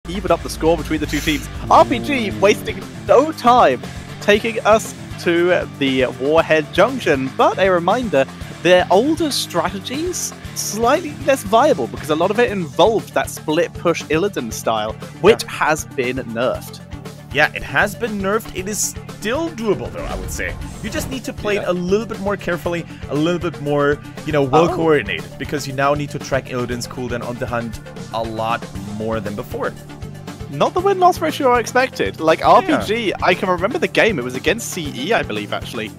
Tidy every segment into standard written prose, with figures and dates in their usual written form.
evened up the score between the two teams. RPG wasting no time, taking us to the Warhead Junction. But a reminder, their older strategies slightly less viable because a lot of it involved that split push Illidan style, which has been nerfed. Yeah, it has been nerfed. It is still doable, though, I would say. You just need to play it a little bit more carefully, a little bit more, well-coordinated, because you now need to track Illidan's cooldown on the hunt a lot more than before. Not the win-loss ratio I expected. Like, RPG, I can remember the game. It was against CE, I believe, actually,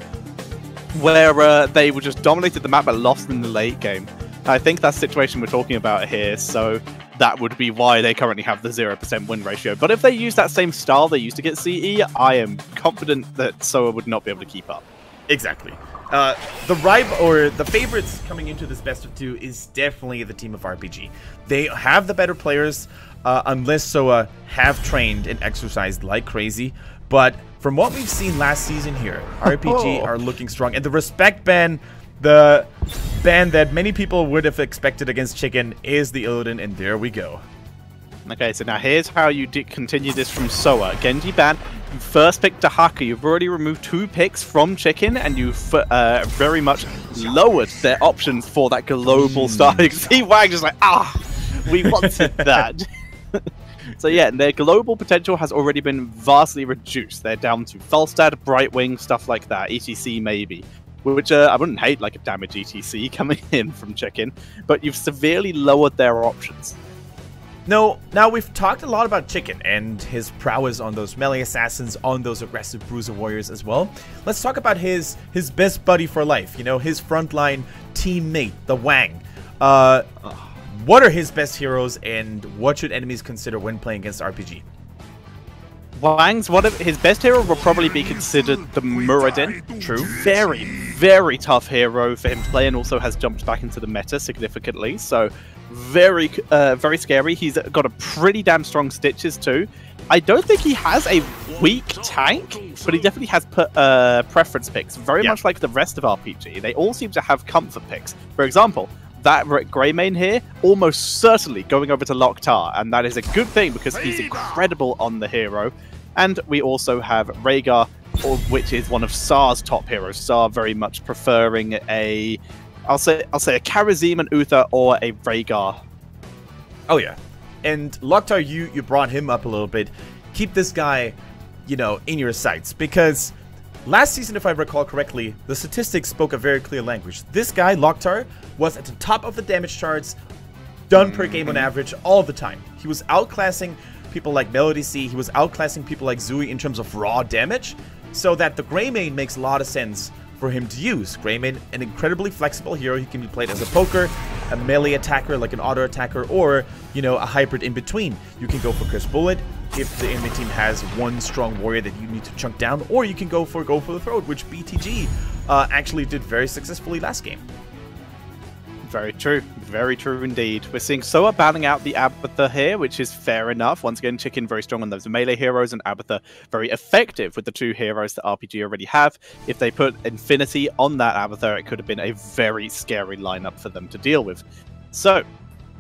where they were just dominated the map but lost in the late game. I think that's the situation we're talking about here, so that would be why they currently have the 0% win ratio. But if they use that same style they used to get CE, I am confident that SOA would not be able to keep up. Exactly. The favorites coming into this best of two is definitely the team of RPG. They have the better players, unless SOA have trained and exercised like crazy. But from what we've seen last season here, RPG are looking strong. And the respect ban, the ban that many people would have expected against Chicken, is the Illidan, and there we go. Okay, so now here's how you continue this from SOA. Genji ban, you first pick Dahaka, you've already removed 2 picks from Chicken, and you've very much lowered their options for that global style. You can see Wang just like, we wanted that. So yeah, their global potential has already been vastly reduced. They're down to Falstad, Brightwing, stuff like that, ETC maybe. Which I wouldn't hate, like a damage ETC coming in from Chicken, but you've severely lowered their options. No, now we've talked a lot about Chicken and his prowess on those melee assassins, on those aggressive bruiser warriors as well. Let's talk about his best buddy for life, his frontline teammate, the Wang. What are his best heroes, and what should enemies consider when playing against RPG? Wang's his best hero will probably be considered the Muradin. True. Very, very tough hero for him to play, and also has jumped back into the meta significantly. So very, very scary. He's got a pretty damn strong stitches too. I don't think he has a weak tank, but he definitely has preference picks, very much like the rest of RPG. They all seem to have comfort picks. For example, that Greymane here, almost certainly going over to Loktar, and that is a good thing because he's incredible on the hero. And we also have Rhaegar, which is one of Sar's top heroes. Sar very much preferring I'll say a Karazim and Uther or a Rhaegar. Oh yeah. And Loktar, you brought him up a little bit. Keep this guy, in your sights, because last season, if I recall correctly, the statistics spoke a very clear language. This guy, Loktar, was at the top of the damage charts, done per game on average, all the time. He was outclassing people like Melody C, he was outclassing people like Zui in terms of raw damage, so that the Greymane makes a lot of sense for him to use. Greymane, an incredibly flexible hero. He can be played as a poker, a melee attacker like an auto attacker, or, a hybrid in between. You can go for Curse Bullet if the enemy team has one strong warrior that you need to chunk down, or you can go for the throat, which BTG actually did very successfully last game. Very true indeed. We're seeing SOA battling out the Abathur here, which is fair enough. Once again, Chicken very strong on those melee heroes, and Abathur very effective with the 2 heroes that RPG already have. If they put Infinity on that Abathur, it could have been a very scary lineup for them to deal with. So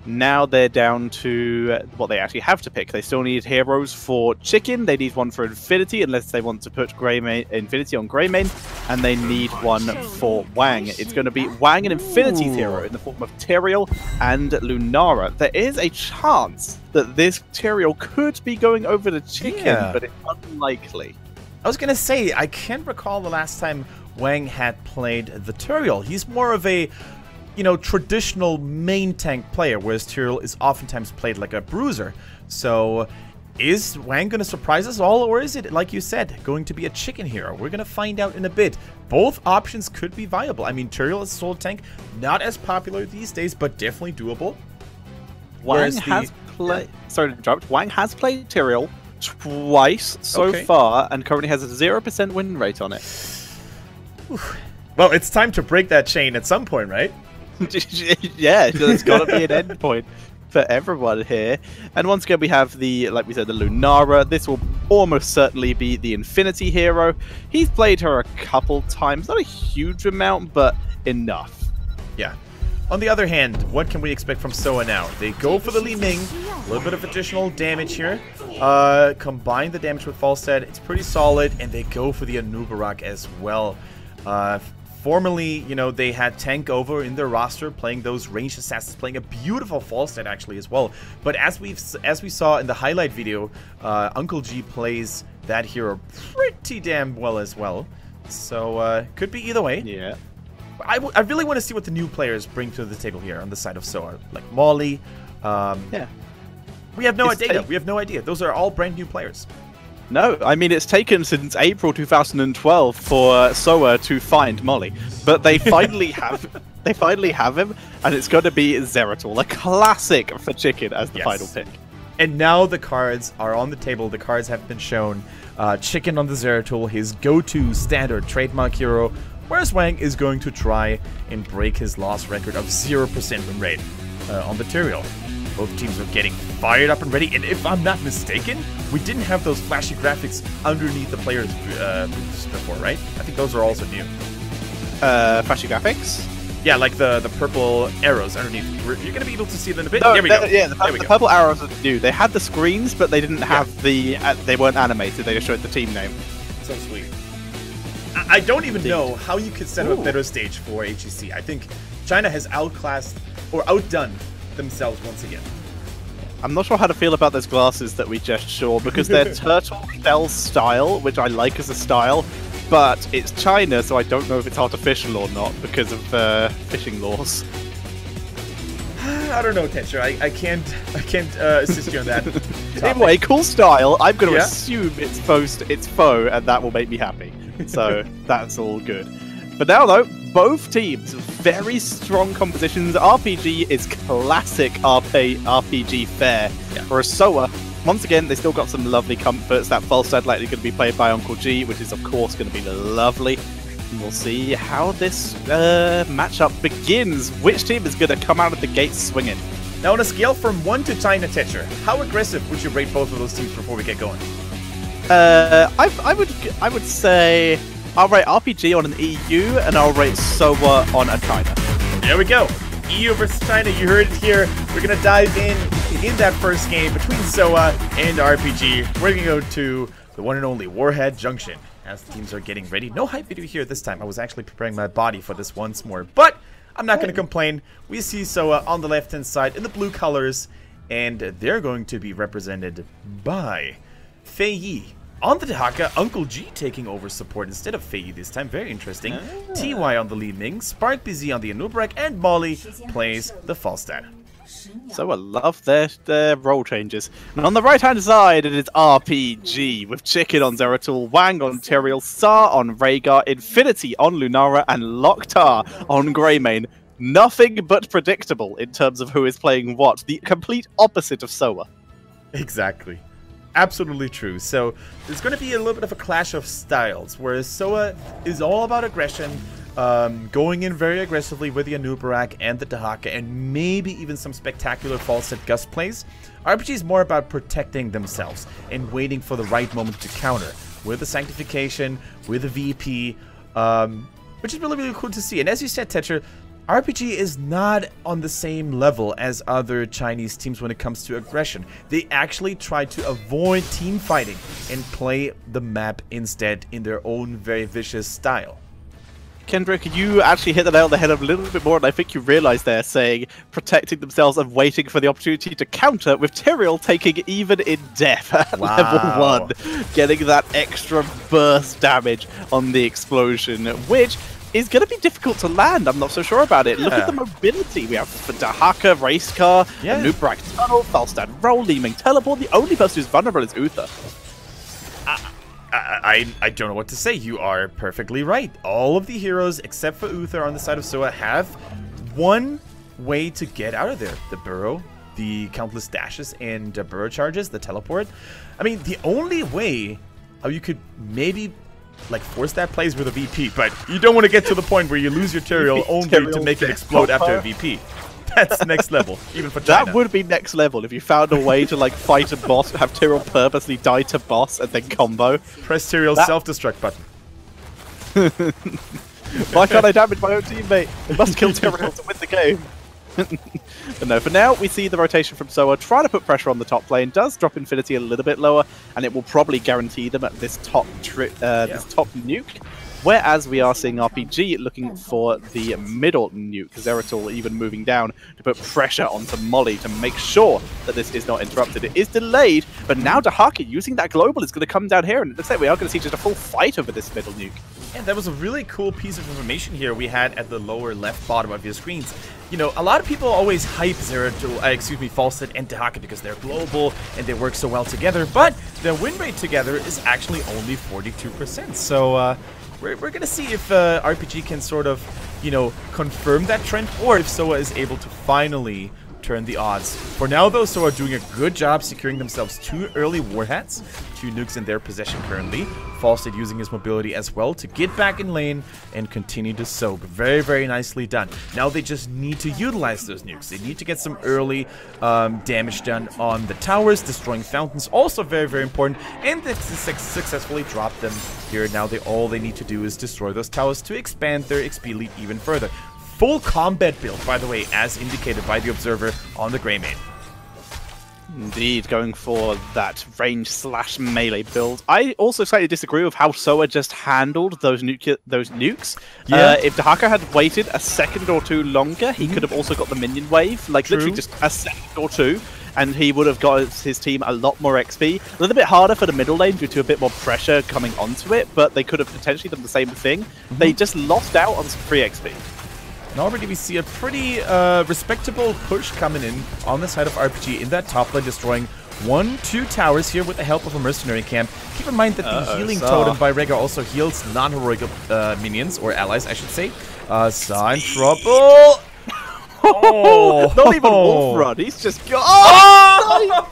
now they're down to what they actually have to pick. They still need heroes for Chicken. They need one for Infinity, unless they want to put Infinity on Greymane. And they need one for Wang. It's going to be Wang and Infinity's hero in the form of Tyrael and Lunara. There is a chance that this Tyrael could be going over to Chicken, but it's unlikely. I was going to say, I can't recall the last time Wang had played the Tyrael. He's more of a traditional main tank player, whereas Tyrael is oftentimes played like a bruiser. So is Wang going to surprise us all, or is it, like you said, going to be a Chicken hero? We're going to find out in a bit. Both options could be viable. I mean, Tyrael as a solo tank, not as popular these days, but definitely doable. Wang has played Tyrael twice so far, and currently has a 0% win rate on it. Well, it's time to break that chain at some point, right? Yeah, there's got to be an end point for everyone here. And once again, we have like we said, the Lunara. This will almost certainly be the Infinity hero. He's played her a couple times, not a huge amount, but enough. Yeah. On the other hand, what can we expect from SOA now? They go for the Li Ming, a little bit of additional damage here. Combine the damage with Falstad, it's pretty solid, and they go for the Anubarak as well. Formerly, you know, they had Tank over in their roster, playing those ranged assassins, playing a beautiful Falstad actually as well. But as we saw in the highlight video, Uncle G plays that hero pretty damn well as well. So could be either way. Yeah. I really want to see what the new players bring to the table here on the side of SOA, like Molly. Yeah. We have no idea. We have no idea. Those are all brand new players. No, I mean, it's taken since April 2012 for SOA to find Molly, but they finally have. They finally have him, and it's going to be Zeratul, a classic for Chicken as the final pick. And now the cards are on the table. The cards have been shown. Chicken on the Zeratul, his go-to standard trademark hero, whereas Wang is going to try and break his loss record of 0% win rate on the Tyrael. Both teams are getting fired up and ready, and if I'm not mistaken, we didn't have those flashy graphics underneath the players' booths before, right? I think those are also new. Flashy graphics? Yeah, like the purple arrows underneath. You're going to be able to see them in a bit. No, there we go. Yeah, the purple arrows are new. They had the screens, but they didn't have the... they weren't animated. They just showed the team name. So sweet. I don't even know how you could set up a better stage for HGC. I think China has outclassed or outdone themselves once again. I'm not sure how to feel about those glasses that we just saw, because they're turtle shell style, which I like as a style, but it's China, so I don't know if it's artificial or not because of fishing laws. I don't know, Tetra. I can't assist you on that. Anyway, cool style. I'm going to assume it's faux, and that will make me happy. So that's all good. But now, though, both teams, very strong compositions. RPG is classic RPG fare. For SOA, once again, they still got some lovely comforts. That Falstad likely going to be played by Uncle G, which is, of course, going to be lovely. And we'll see how this matchup begins. Which team is going to come out of the gate swinging? Now, on a scale from 1 to China, Tetra, how aggressive would you rate both of those teams before we get going? I would say I'll rate RPG on an EU, and I'll rate SOA on a China. There we go. EU versus China. You heard it here. We're gonna dive in that first game between SOA and RPG. We're gonna go to the one and only Warhead Junction as the teams are getting ready. No hype video here this time. I was actually preparing my body for this once more, but I'm not gonna complain. We see SOA on the left-hand side in the blue colors, and they're going to be represented by Fei Yi. On the Dahaka, Uncle G taking over support instead of Fei Yi this time. Very interesting. TY on the Li Ming, Spark BZ on the Anubarak, and Molly plays the Falstad. So I love their role changes. And on the right-hand side, it is RPG, with Chicken on Zeratul, Wang on Tyrael, Sar on Rhaegar, Infinity on Lunara, and Loktar on Greymane. Nothing but predictable in terms of who is playing what. The complete opposite of SOA. Exactly. Absolutely true. So there's going to be a little bit of a clash of styles, whereas SOA is all about aggression, going in very aggressively with the Anubarak and the Dahaka, and maybe even some spectacular Falstad Gust plays. RPG is more about protecting themselves and waiting for the right moment to counter with the Sanctification, with the VP, which is really, really cool to see. And as you said, Tetra, RPG is not on the same level as other Chinese teams when it comes to aggression. They actually try to avoid team fighting and play the map instead in their own very vicious style. Kendrick, you actually hit the nail on the head a little bit more, and I think you realised there, saying protecting themselves and waiting for the opportunity to counter, with Tyrael taking even in death at level 1, getting that extra burst damage on the explosion, which is going to be difficult to land. I'm not so sure about it. Look at the mobility. We have Dahaka, Race Car, Anubarak Tunnel, Falstad Roll, Li Ming Teleport. The only person who's vulnerable is Uther. I don't know what to say. You are perfectly right. All of the heroes, except for Uther on the side of SOA, have one way to get out of there. The burrow, the countless dashes and burrow charges, the teleport. I mean, the only way how you could maybe like force that plays with a VP, but you don't want to get to the point where you lose your Tyrael only to make it explode after a VP. That's next level, even for China. That would be next level if you found a way to like fight a boss, have Tyrael purposely die to boss, and then combo. Press Tyrael's self-destruct button. Why can't I damage my own teammate? I must kill Tyrael to win the game. But no, for now, we see the rotation from SOA trying to put pressure on the top lane. Does drop Infinity a little bit lower, and it will probably guarantee them at this top this top nuke. Whereas we are seeing RPG looking for the middle nuke, Zeratul even moving down to put pressure onto Molly to make sure that this is not interrupted. It is delayed, but now Dahaka using that global is going to come down here, and it looks like we are going to see just a full fight over this middle nuke. And that was a really cool piece of information here we had at the lower left bottom of your screens. You know, a lot of people always hype Falstad and Dahaka because they're global and they work so well together, but the win rate together is actually only 42%. So, we're going to see if RPG can sort of, you know, confirm that trend, or if SOA is able to finally turn the odds. For now, though, SOA are doing a good job securing themselves 2 early warheads, 2 nukes in their possession currently. Falstad using his mobility as well to get back in lane and continue to soak. Very, very nicely done. Now they just need to utilize those nukes. They need to get some early damage done on the towers, destroying fountains. Also very, very important. And they successfully dropped them here. Now all they need to do is destroy those towers to expand their XP lead even further. Full combat build, by the way, as indicated by the observer on the Greymane. Indeed, going for that range/melee build. I also slightly disagree with how SOA just handled those nukes. Yeah. If Dahaka had waited a second or two longer, he could have also got the minion wave, like literally just a second or two, and he would have got his team a lot more XP. A little bit harder for the middle lane due to a bit more pressure coming onto it, but they could have potentially done the same thing. They just lost out on some free XP. And already we see a pretty respectable push coming in on the side of RPG in that top lane, destroying 1-2 towers here with the help of a mercenary camp. Keep in mind that the healing totem by Rega also heals non-heroic minions, or allies, I should say. Saw in trouble. Oh, not even Wolf Run. He's just got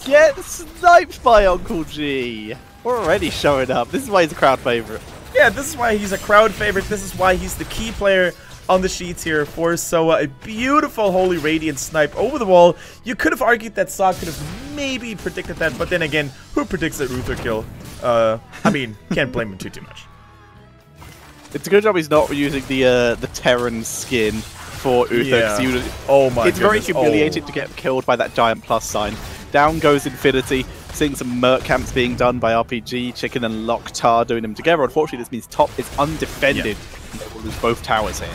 get sniped by Uncle G. We're already showing up. This is why he's a crowd favorite. Yeah, this is why he's a crowd favorite. This is why he's the key player on the sheets here for SOA. A beautiful Holy Radiant snipe over the wall. You could have argued that Saw could have maybe predicted that, but then again, who predicts that Uther kill? I mean, can't blame him too much. It's a good job he's not using the Terran skin for Uther. Yeah. Oh my It's very humiliating to get killed by that giant plus sign. Down goes Infinity. Seeing some Merc camps being done by RPG, Chicken and Locktar doing them together. Unfortunately, this means top is undefended. And they will lose both towers here.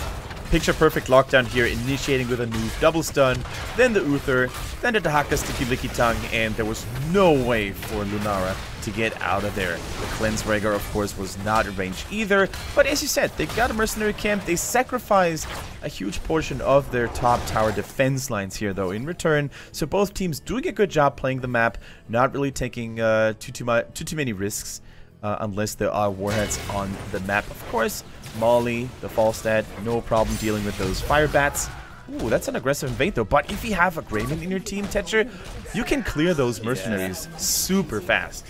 Picture perfect lockdown here, initiating with a new double stun, then the Uther, then the Dahaka Sticky Licky Tongue, and there was no way for Lunara to get out of there. The Cleanse Rhaegar, of course, was not in range either, but as you said, they got a mercenary camp. They sacrificed a huge portion of their top tower defense lines here, though, in return. So both teams doing a good job playing the map, not really taking too many risks. Unless there are warheads on the map. Of course, Molly, the Falstad, no problem dealing with those fire bats. Ooh, that's an aggressive invade though. But if you have a Greymane in your team, Tetcher, you can clear those mercenaries super fast.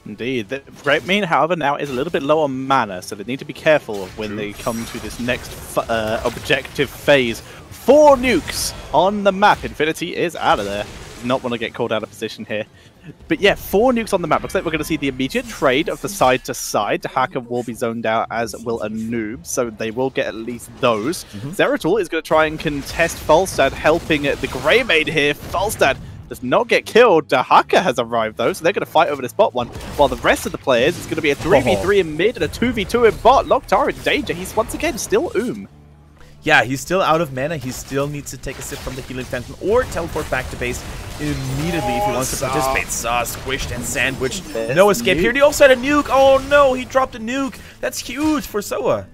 Indeed. The Greymane, however, now is a little bit low on mana, so they need to be careful of when they come to this next objective phase. 4 nukes on the map. Infinity is out of there. Does not want to get called out of position here. But yeah, 4 nukes on the map. Looks like we're going to see the immediate trade of the side to side. Dahaka will be zoned out, as will a noob, so they will get at least those. Zeratul is going to try and contest Falstad, helping the Greymane here. Falstad does not get killed. Dahaka has arrived though, so they're going to fight over this bot one, while the rest of the players, it's going to be a 3v3 in mid and a 2v2 in bot. Locktar in danger. He's once again still Yeah, he's still out of mana. He still needs to take a sip from the healing fountain or teleport back to base immediately if he wants to participate. Saw squished and sandwiched. No escape here. He also had a nuke. Oh no, he dropped a nuke. That's huge for SOA.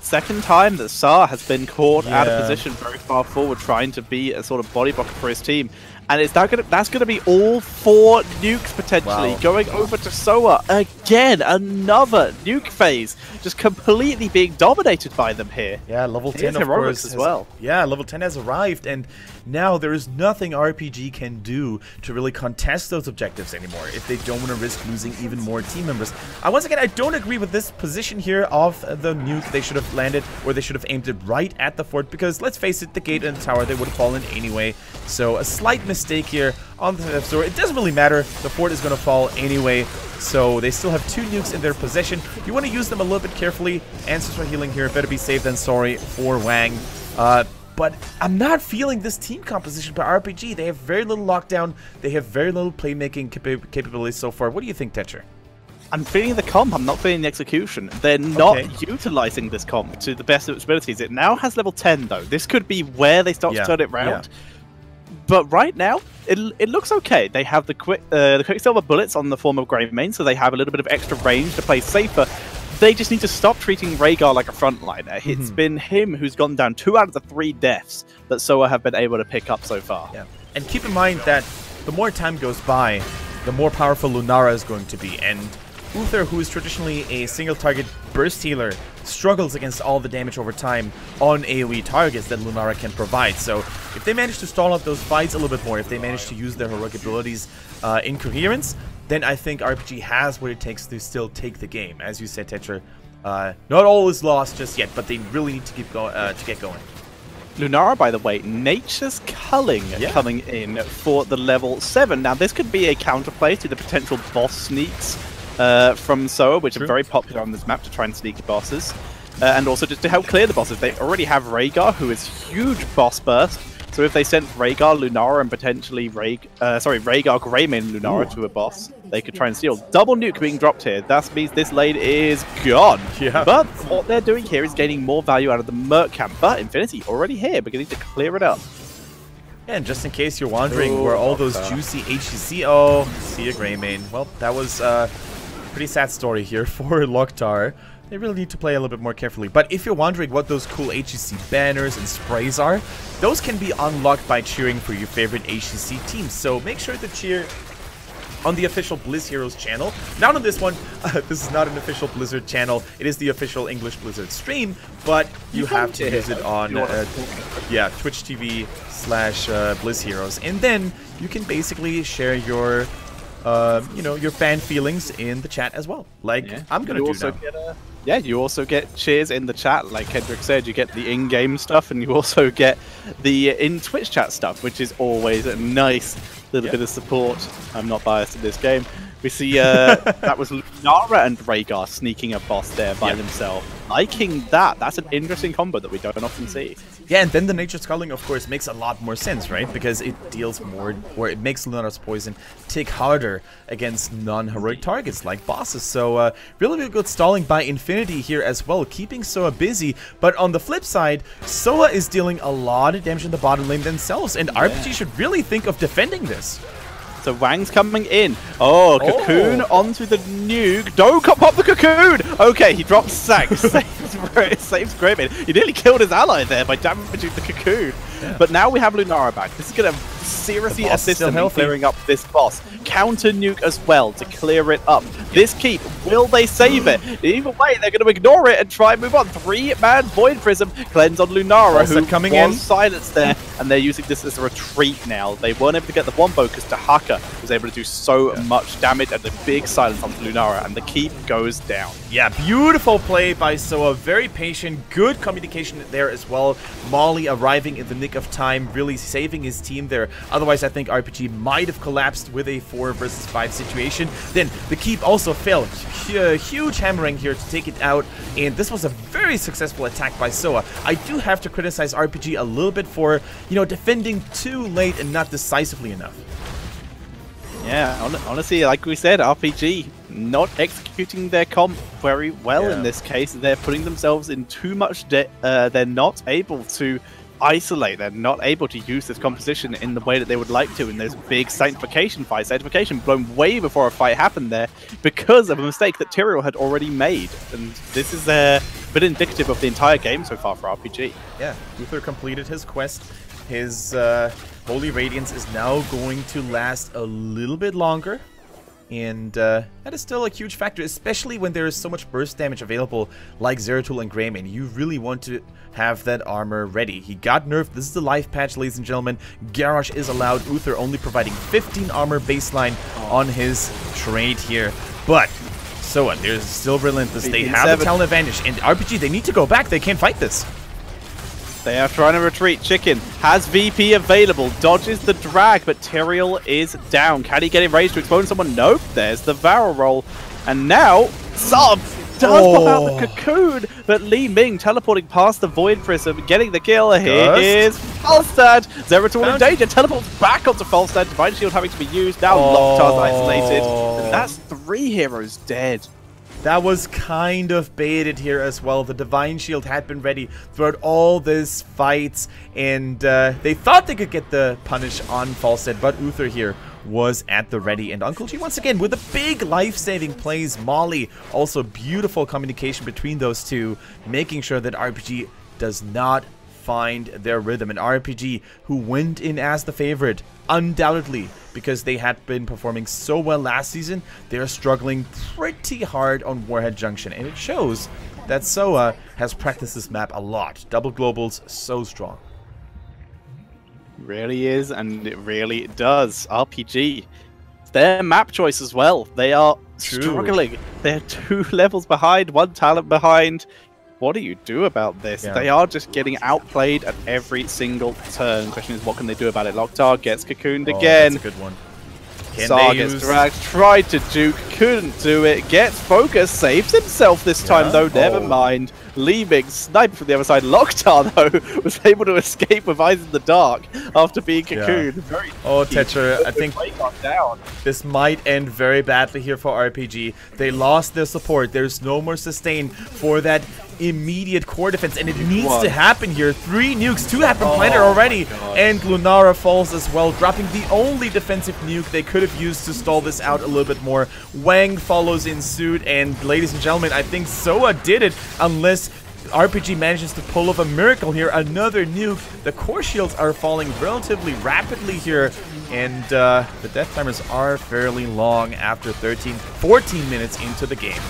Second time that Saw has been caught out of position very far forward, trying to be a sort of body blocker for his team. And it's now that's going to be all 4 nukes potentially going over to SOA. Again, another nuke phase, just completely being dominated by them here. Yeah, level 10 of course as well. Yeah, level 10 has arrived, and now there is nothing RPG can do to really contest those objectives anymore if they don't want to risk losing even more team members. Once again, I don't agree with this position here of the nuke. They should have landed, or they should have aimed it right at the fort, because let's face it, the gate and the tower, they would have fallen anyway. So a slight mistake here on the store. It doesn't really matter. The fort is going to fall anyway. So they still have 2 nukes in their possession. You want to use them a little bit carefully. Answers for healing here. Better be safe than sorry for Wang. But I'm not feeling this team composition by RPG. They have very little lockdown. They have very little playmaking capabilities so far. What do you think, Tetcher? I'm feeling the comp, I'm not feeling the execution. They're not utilizing this comp to the best of its abilities. It now has level 10 though. This could be where they start to turn it round. But right now, it looks okay. They have the Quicksilver bullets on the form of Greymane, so they have a little bit of extra range to play safer. They just need to stop treating Rhaegar like a frontliner. It's been him who's gone down 2 out of the 3 deaths that SOA have been able to pick up so far. Yeah. And keep in mind that the more time goes by, the more powerful Lunara is going to be. And Uther, who is traditionally a single-target burst healer, struggles against all the damage over time on AoE targets that Lunara can provide. So if they manage to stall out those fights a little bit more, if they manage to use their heroic abilities in coherence, then I think RPG has what it takes to still take the game. As you said, Tetra, not all is lost just yet, but they really need to keep to get going. Lunara, by the way, Nature's Culling coming in for the level 7. Now, this could be a counterplay to the potential boss sneaks from SOA, which are very popular on this map to try and sneak bosses. And also just to help clear the bosses. They already have Rhaegar, who is huge boss burst. So if they sent Rhaegar, Lunara, and potentially Rhaegar, Greymane, Lunara to a boss, they could try and steal. Double nuke being dropped here. That means this lane is gone. Yeah. But what they're doing here is gaining more value out of the Merc camp. But Infinity already here, beginning to clear it up. Yeah, and just in case you're wondering where all those juicy HGC... Oh, see a Greymane. Well, that was a pretty sad story here for Loktar. They really need to play a little bit more carefully. But if you're wondering what those cool HGC banners and sprays are, those can be unlocked by cheering for your favorite HGC teams. So make sure to cheer on the official Blizz Heroes channel. Not on this one. This is not an official Blizzard channel. It is the official English Blizzard stream, but you have to use it on Twitch TV / Blizz Heroes. And then you can basically share your your fan feelings in the chat as well. Like I'm gonna do now. You also get cheers in the chat, like Kendrick said. You get the in-game stuff, and you also get the in-Twitch chat stuff, which is always a nice little bit of support. I'm not biased in this game. We see that was Lunara and Rhaegar sneaking a boss there by themselves. Liking that. That's an interesting combo that we don't often see. Yeah, and then the Nature's Culling, of course, makes a lot more sense, right? Because it deals more, or it makes Lunara's poison tick harder against non-heroic targets like bosses. So really, really good stalling by Infinity here as well, keeping SOA busy. But on the flip side, SOA is dealing a lot of damage in the bottom lane themselves, and RPG should really think of defending this. So Wang's coming in. Oh, Cocoon onto the nuke. Don't pop the Cocoon! Okay, he drops Sack. Saves Greymane. He nearly killed his ally there by damaging the Cocoon. Yeah. But now we have Lunara back. This is going to seriously assist him in clearing up this boss. Counter nuke as well to clear it up. This keep, will they save it? Either way, they're going to ignore it and try and move on. 3-man Void Prism cleanse on Lunara, who coming in silenced there, and they're using this as a retreat now. They weren't able to get the Wombo because Tahaka was able to do so much damage and a big silence on Lunara, and the keep goes down. Yeah, beautiful play by SOA. Very patient, good communication there as well. Molly arriving in the nick of time, really saving his team there. Otherwise, I think RPG might have collapsed with a 4 versus 5 situation. Then the keep also failed. Huge hammering here to take it out, and this was a very successful attack by SOA. I do have to criticize RPG a little bit for, defending too late and not decisively enough. Yeah, honestly, like we said, RPG not executing their comp very well in this case. They're putting themselves in too much debt. They're not able to isolate. They're not able to use this composition in the way that they would like to in those big sanctification fights. Sanctification blown way before a fight happened there because of a mistake that Tyrael had already made. And this is a bit indicative of the entire game so far for RPG. Yeah, Uther completed his quest. His Holy Radiance is now going to last a little bit longer. And that is still a huge factor, especially when there is so much burst damage available like Zeratul and Greymane. You really want to have that armor ready. He got nerfed. This is the life patch, ladies and gentlemen. Garrosh is allowed. Uther only providing 15 armor baseline on his trade here. But SOA, they're still relentless. They have the talent advantage. And RPG, they need to go back. They can't fight this. They are trying to retreat. Chicken has VP available, dodges the drag, but Tyrael is down. Can he get enraged to expose someone? Nope. There's the Varro roll. And now, Sub does pop out the cocoon, but Li Ming teleporting past the Void Prism, getting the kill. Here is Falstad. Zeratul in danger, teleports back onto Falstad. Divine Shield having to be used. Now Locktar's isolated. And that's 3 heroes dead. That was kind of baited here as well. The Divine Shield had been ready throughout all these fights, and they thought they could get the punish on Falstad, but Uther here was at the ready. And Uncle G once again with the big life-saving plays. Molly, also beautiful communication between those two, making sure that RPG does not find their rhythm. And RPG, who went in as the favorite, undoubtedly, because they had been performing so well last season, they are struggling pretty hard on Warhead Junction. And it shows that SOA has practiced this map a lot. Double globals, so strong. Really is, and it really does. RPG, it's their map choice as well. They are struggling. They're 2 levels behind, 1 talent behind. What do you do about this? Yeah. They are just getting outplayed at every single turn. Question is, what can they do about it? Locktar gets cocooned again. That's a good one. Sar gets dragged, tried to juke, couldn't do it, gets focus, saves himself this time though, never mind. Li Ming sniper from the other side. Locktar though was able to escape with eyes in the dark after being cocooned. Very Tetra, I think this might end very badly here for RPG. They lost their support. There's no more sustain for that immediate core defense, and it needs to happen here. 3 nukes, 2 have been planted already, and Lunara falls as well, dropping the only defensive nuke they could have used to stall this out a little bit more. Wang follows in suit, and ladies and gentlemen, I think SOA did it, unless RPG manages to pull off a miracle here. Another nuke. The core shields are falling relatively rapidly here, and the death timers are fairly long after 14 minutes into the game.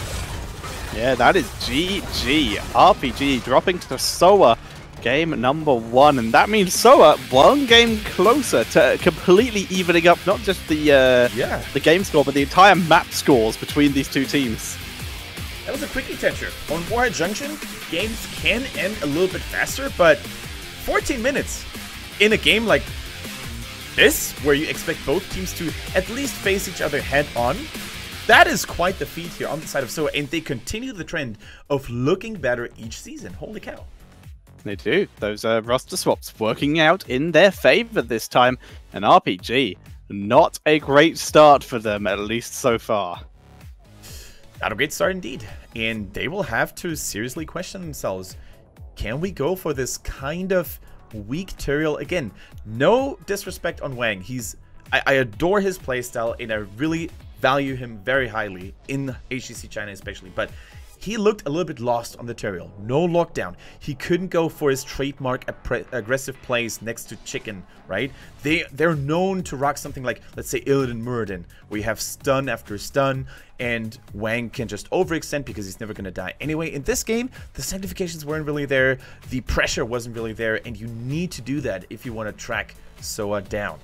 Yeah, that is GG. RPG dropping to SOA game number 1, and that means SOA 1 game closer to completely evening up not just the game score, but the entire map scores between these 2 teams. That was a quickie Tetra. On Warhead Junction, games can end a little bit faster, but 14 minutes in a game like this, where you expect both teams to at least face each other head on, that is quite the feat here on the side of SOA, and they continue the trend of looking better each season. Holy cow. They do. Those roster swaps working out in their favor this time, and RPG, not a great start for them, at least so far. Not a great start indeed, and they will have to seriously question themselves. Can we go for this kind of weak Tyrael again? No disrespect on Wang. I adore his playstyle, and I really value him very highly in HGC China especially, but he looked a little bit lost on the Tyrael. No lockdown. He couldn't go for his trademark aggressive plays next to Chicken, right? They're known to rock something like, let's say, Illidan Muradin, where you have stun after stun, and Wang can just overextend because he's never going to die. Anyway, in this game, the sanctifications weren't really there, the pressure wasn't really there, and you need to do that if you want to track SOA down.